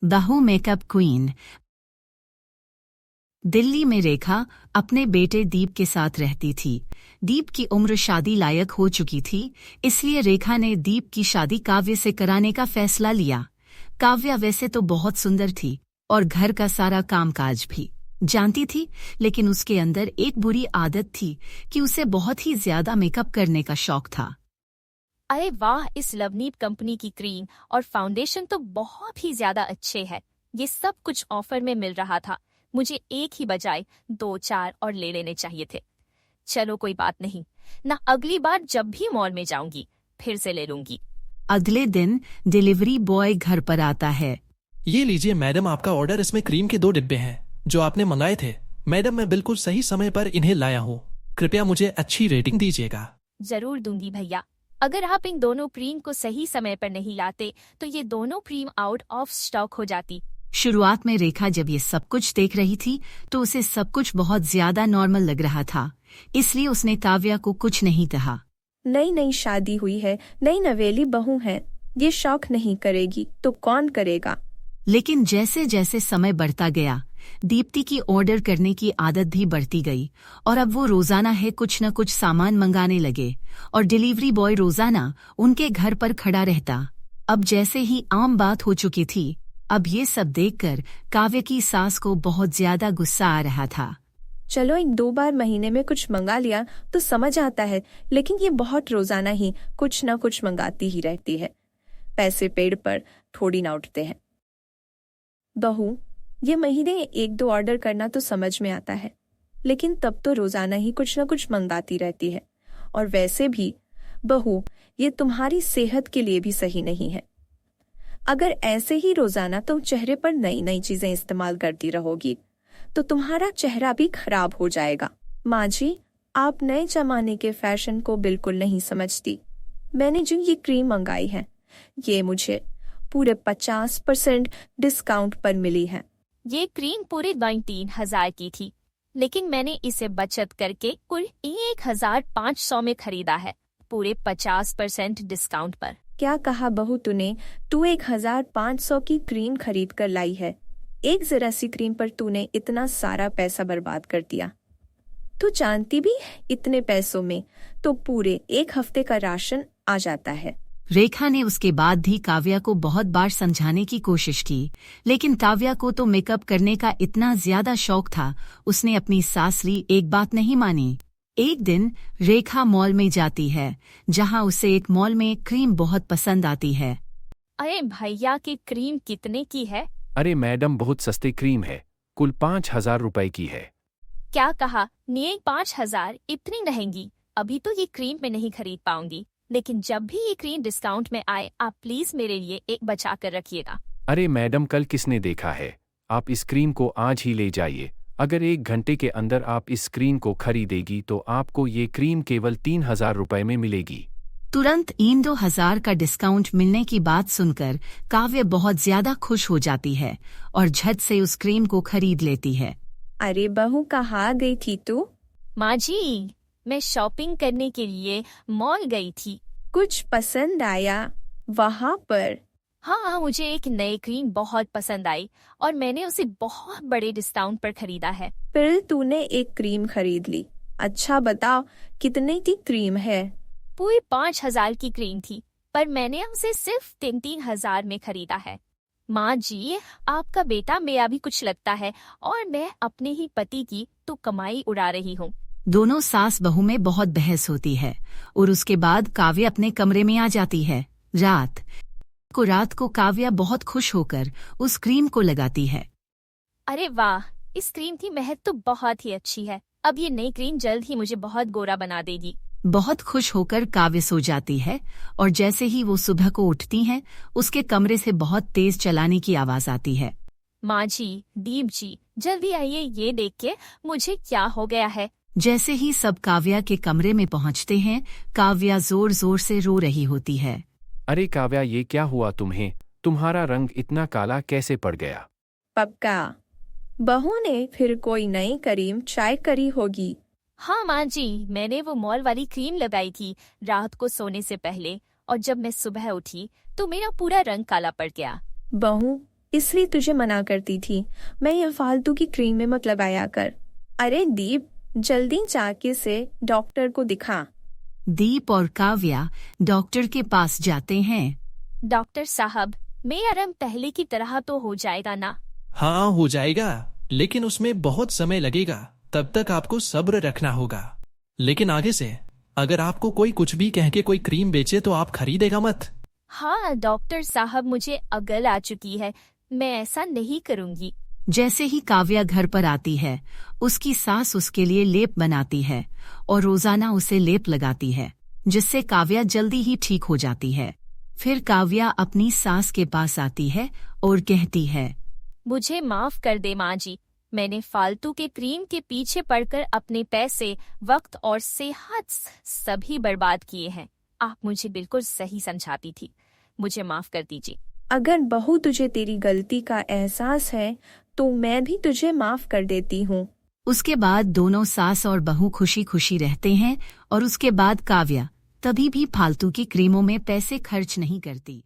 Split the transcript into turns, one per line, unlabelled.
बहू makeup queen. Delhi में रेखा अपने बेटे दीप के साथ रहती थी। दीप की उम्र शादी लायक हो चुकी थी, इसलिए रेखा ने दीप की शादी काव्य से कराने का फैसला लिया। काव्या वैसे तो बहुत सुंदर थी और घर का सारा कामकाज भी जानती थी, लेकिन उसके अंदर एक बुरी आदत थी कि उसे बहुत ही ज्यादा मेकअप करने का शौक था।
अरे वाह, इस लवनीत कंपनी की क्रीम और फाउंडेशन तो बहुत ही ज्यादा अच्छे हैं। ये सब कुछ ऑफर में मिल रहा था, मुझे एक ही बजाय 2-4 और ले लेने चाहिए थे। चलो कोई बात नहीं, ना अगली बार जब भी मॉल में जाऊंगी फिर से ले लूंगी।
अगले दिन डिलीवरी बॉय घर पर आता है।
ये लीजिए मैडम, आपका ऑर्डर। इसमें क्रीम के 2 डिब्बे हैं जो आपने मंगाए थे। मैडम, मैं बिल्कुल सही समय पर इन्हें लाया हूँ। कृपया मुझे अच्छी रेटिंग दीजिएगा।
जरूर दूंगी भैया। अगर आप इन दोनों क्रीम को सही समय पर नहीं लाते तो ये दोनों क्रीम आउट ऑफ स्टॉक हो जाती।
शुरुआत में रेखा जब ये सब कुछ देख रही थी तो उसे सब कुछ बहुत ज्यादा नॉर्मल लग रहा था, इसलिए उसने काव्या को कुछ नहीं कहा।
नई नई शादी हुई है, नई नवेली बहू है, ये शौक नहीं करेगी तो कौन करेगा।
लेकिन जैसे जैसे समय बढ़ता गया, दीप्ति की ऑर्डर करने की आदत भी बढ़ती गई और अब वो रोजाना है कुछ न कुछ सामान मंगाने लगे और डिलीवरी बॉय रोजाना उनके घर पर खड़ा रहता। अब जैसे ही आम बात हो चुकी थी, अब ये सब देखकर काव्य की सास को बहुत ज्यादा गुस्सा आ रहा था।
चलो 1-2 बार महीने में कुछ मंगा लिया तो समझ आता है, लेकिन ये बहुत रोजाना ही कुछ न कुछ मंगाती ही रहती है। पैसे पेड़ पर थोड़ी ना उठते हैं। बहू, ये महीने 1-2 ऑर्डर करना तो समझ में आता है, लेकिन तब तो रोजाना ही कुछ न कुछ मंगाती रहती है। और वैसे भी बहू, ये तुम्हारी सेहत के लिए भी सही नहीं है। अगर ऐसे ही रोजाना तुम चेहरे पर नई नई चीजें इस्तेमाल करती रहोगी तो तुम्हारा चेहरा भी खराब हो जाएगा। माँ जी, आप नए जमाने के फैशन को बिल्कुल नहीं समझती। मैंने जो ये क्रीम मंगाई है, ये मुझे पूरे 50% डिस्काउंट पर मिली है।
ये क्रीम पूरे 19,000 की थी, लेकिन मैंने इसे बचत करके कुल 1,500 में खरीदा है, पूरे 50% डिस्काउंट पर।
क्या कहा बहू तूने? तू 1,500 की क्रीम खरीद कर लाई है। एक जरा सी क्रीम पर तूने इतना सारा पैसा बर्बाद कर दिया। तू जानती भी इतने पैसों में तो पूरे 1 हफ्ते का राशन आ जाता है।
रेखा ने उसके बाद भी काव्या को बहुत बार समझाने की कोशिश की, लेकिन काव्या को तो मेकअप करने का इतना ज्यादा शौक था, उसने अपनी सास ली एक बात नहीं मानी। एक दिन रेखा मॉल में जाती है, जहां उसे एक मॉल में क्रीम बहुत पसंद आती है।
अरे भैया, की क्रीम कितने की है?
अरे मैडम, बहुत सस्ती क्रीम है, कुल 5,000 रुपए की है।
क्या कहा? नहीं, 5,000? इतनी महंगी? अभी तो ये क्रीम मैं नहीं खरीद पाऊंगी, लेकिन जब भी ये क्रीम डिस्काउंट में आए आप प्लीज मेरे लिए एक बचा कर रखिएगा।
अरे मैडम, कल किसने देखा है? आप इस क्रीम को आज ही ले जाइए। अगर 1 घंटे के अंदर आप इस क्रीम को खरीदेगी तो आपको ये क्रीम केवल 3,000 रुपए में मिलेगी।
तुरंत 2,000 का डिस्काउंट मिलने की बात सुनकर काव्य बहुत ज्यादा खुश हो जाती है और झट से उस क्रीम को खरीद लेती है।
अरे बहू, कहाँ गई थी तू?
माँ जी, मैं शॉपिंग करने के लिए मॉल गई थी।
कुछ पसंद आया वहाँ पर?
हाँ, मुझे एक नई क्रीम बहुत पसंद आई और मैंने उसे बहुत बड़े डिस्काउंट पर खरीदा है।
फिर तूने एक क्रीम खरीद ली। अच्छा बताओ, कितने की क्रीम है?
पूरी 5,000 की क्रीम थी, पर मैंने उसे सिर्फ 3,000 में खरीदा है। माँ जी, आपका बेटा मेरा भी कुछ लगता है और मैं अपने ही पति की तो कमाई उड़ा रही हूँ।
दोनों सास बहू में बहुत बहस होती है और उसके बाद काव्य अपने कमरे में आ जाती है। रात को काव्या बहुत खुश होकर उस क्रीम को लगाती है।
अरे वाह, इस क्रीम की महक तो बहुत ही अच्छी है। अब ये नई क्रीम जल्द ही मुझे बहुत गोरा बना देगी।
बहुत खुश होकर काव्य सो जाती है और जैसे ही वो सुबह को उठती हैं, उसके कमरे से बहुत तेज चलाने की आवाज आती है।
माँ जी, दीप जी, जल्दी आइए, ये देख के मुझे क्या हो गया है।
जैसे ही सब काव्या के कमरे में पहुंचते हैं, काव्या जोर जोर से रो रही होती है।
अरे काव्या, ये क्या हुआ तुम्हें? तुम्हारा रंग इतना काला कैसे पड़ गया?
पक्का बहू ने फिर कोई नई क्रीम ट्राई करी होगी।
हाँ माँ जी, मैंने वो मॉल वाली क्रीम लगाई थी रात को सोने से पहले, और जब मैं सुबह उठी तो मेरा पूरा रंग काला पड़ गया।
बहू, इसलिए तुझे मना करती थी, मैं ये फालतू की क्रीम में मत लगाया कर। अरे दीप, जल्दी जाके से डॉक्टर को दिखा।
दीप और काव्या डॉक्टर के पास जाते हैं।
डॉक्टर साहब, मेरा आराम पहले की तरह तो हो जाएगा ना?
हाँ, हो जाएगा, लेकिन उसमें बहुत समय लगेगा। तब तक आपको सब्र रखना होगा। लेकिन आगे से अगर आपको कोई कुछ भी कह के कोई क्रीम बेचे तो आप खरीदेगा मत।
हाँ डॉक्टर साहब, मुझे अकल आ चुकी है, मैं ऐसा नहीं करूंगी।
जैसे ही काव्या घर पर आती है, उसकी सास उसके लिए लेप बनाती है और रोजाना उसे लेप लगाती है, जिससे काव्या जल्दी ही ठीक हो जाती है। फिर काव्या अपनी सास के पास आती है और कहती है,
मुझे माफ कर दे माँ जी, मैंने फालतू के क्रीम के पीछे पड़कर अपने पैसे, वक्त और सेहत सभी बर्बाद किए हैं। आप मुझे बिल्कुल सही समझाती थी, मुझे माफ कर दीजिए।
अगर बहू तुझे तेरी गलती का एहसास है तो मैं भी तुझे माफ कर देती हूँ।
उसके बाद दोनों सास और बहू खुशी खुशी रहते हैं और उसके बाद काव्या तभी भी फालतू की क्रीमों में पैसे खर्च नहीं करती।